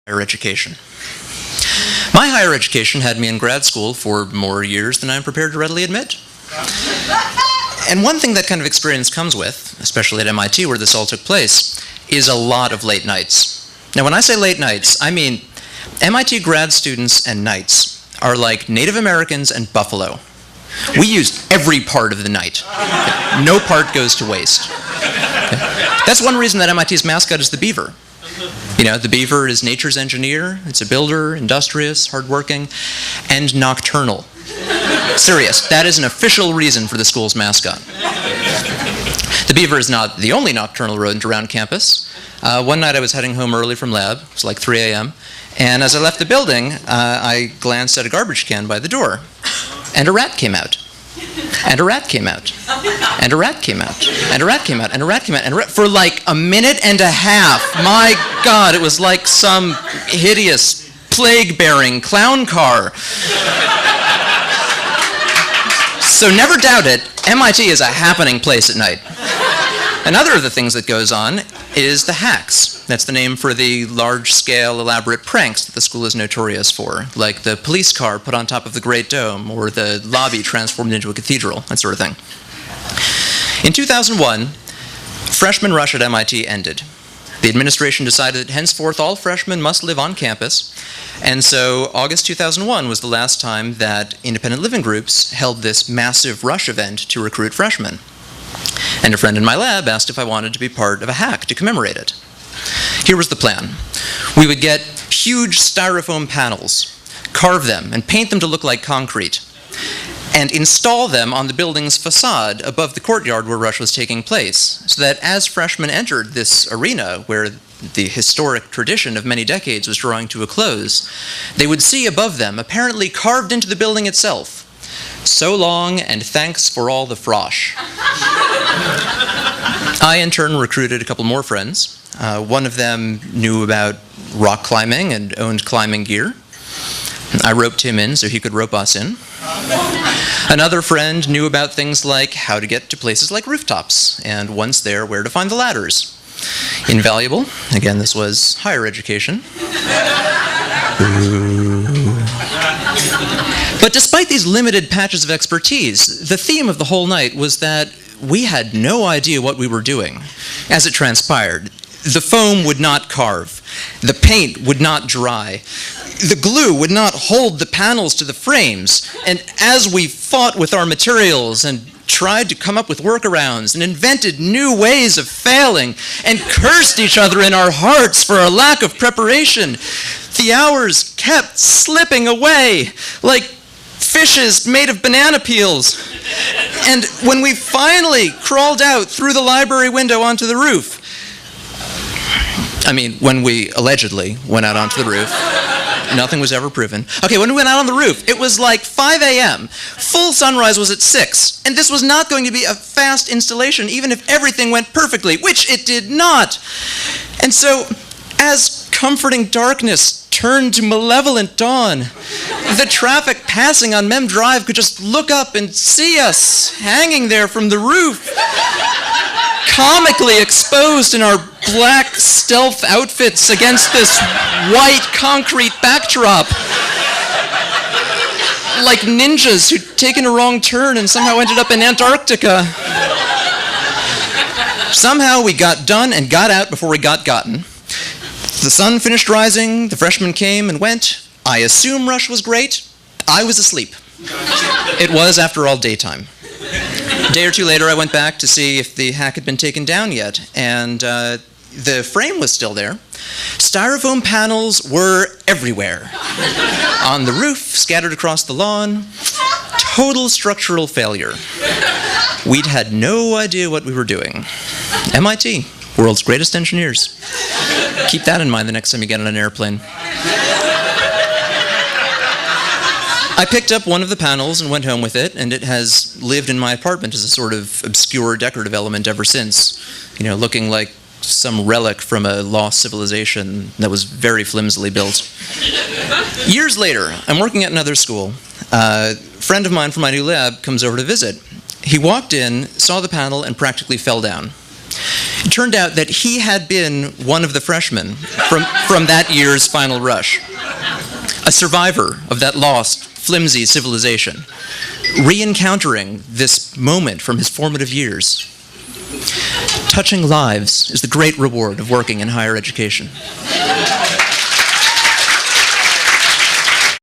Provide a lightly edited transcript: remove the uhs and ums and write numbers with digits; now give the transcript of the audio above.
higher education. My higher education had me in grad school for more years than I'm prepared to readily admit. And one thing that kind of experience comes with, especially at MIT where this all took place, is a lot of late nights. Now when I say late nights, I mean MIT grad students and nights are like Native Americans and buffalo. We used every part of the night. No part goes to waste. That's one reason that MIT's mascot is the beaver. You know, the beaver is nature's engineer. It's a builder, industrious, hardworking, and nocturnal. Serious, that is an official reason for the school's mascot. The beaver is not the only nocturnal rodent around campus. One night I was heading home early from lab. It was like 3 a.m. And as I left the building, I glanced at a garbage can by the door. And a rat came out. And a rat came out. And a rat came out. And a rat came out. And a rat came out. And for like a minute and a half. My God, it was like some hideous, plague-bearing clown car. So never doubt it, MIT is a happening place at night. Another of the things that goes on is the hacks. That's the name for the large-scale, elaborate pranks that the school is notorious for, like the police car put on top of the Great Dome, or the lobby transformed into a cathedral, that sort of thing. In 2001, freshman rush at MIT ended. The administration decided that henceforth all freshmen must live on campus, and so August 2001 was the last time that independent living groups held this massive rush event to recruit freshmen. And a friend in my lab asked if I wanted to be part of a hack to commemorate it. Here was the plan. We would get huge styrofoam panels, carve them, and paint them to look like concrete, and install them on the building's facade above the courtyard where rush was taking place, so that as freshmen entered this arena where the historic tradition of many decades was drawing to a close, they would see above them, apparently carved into the building itself, "So long and thanks for all the frosh." I, in turn, recruited a couple more friends. One of them knew about rock climbing and owned climbing gear. I roped him in so he could rope us in. Another friend knew about things like how to get to places like rooftops, and once there, where to find the ladders. Invaluable. Again, this was higher education. But despite these limited patches of expertise, the theme of the whole night was that we had no idea what we were doing. As it transpired, the foam would not carve, the paint would not dry, the glue would not hold the panels to the frames, and as we fought with our materials and tried to come up with workarounds and invented new ways of failing and cursed each other in our hearts for our lack of preparation, the hours kept slipping away like fishes made of banana peels. And when we finally crawled out through the library window onto the roof, when we allegedly went out onto the roof, nothing was ever proven. Okay, when we went out on the roof, it was like 5 a.m. Full sunrise was at 6, and this was not going to be a fast installation, even if everything went perfectly, which it did not. And so, as comforting darkness turned to malevolent dawn, the traffic passing on Mem Drive could just look up and see us hanging there from the roof, comically exposed in our black stealth outfits against this white concrete backdrop, like ninjas who'd taken a wrong turn and somehow ended up in Antarctica. Somehow we got done and got out before we got gotten. The sun finished rising, the freshmen came and went. I assume rush was great. I was asleep. It was, after all, daytime. A day or two later, I went back to see if the hack had been taken down yet, and the frame was still there. Styrofoam panels were everywhere. On the roof, scattered across the lawn. Total structural failure. We'd had no idea what we were doing. MIT, world's greatest engineers. Keep that in mind the next time you get on an airplane. I picked up one of the panels and went home with it, and it has lived in my apartment as a sort of obscure decorative element ever since, looking like some relic from a lost civilization that was very flimsily built. Years later, I'm working at another school. A friend of mine from my new lab comes over to visit. He walked in, saw the panel, and practically fell down. It turned out that he had been one of the freshmen from that year's final rush, a survivor of that lost, flimsy civilization, re-encountering this moment from his formative years. Touching lives is the great reward of working in higher education.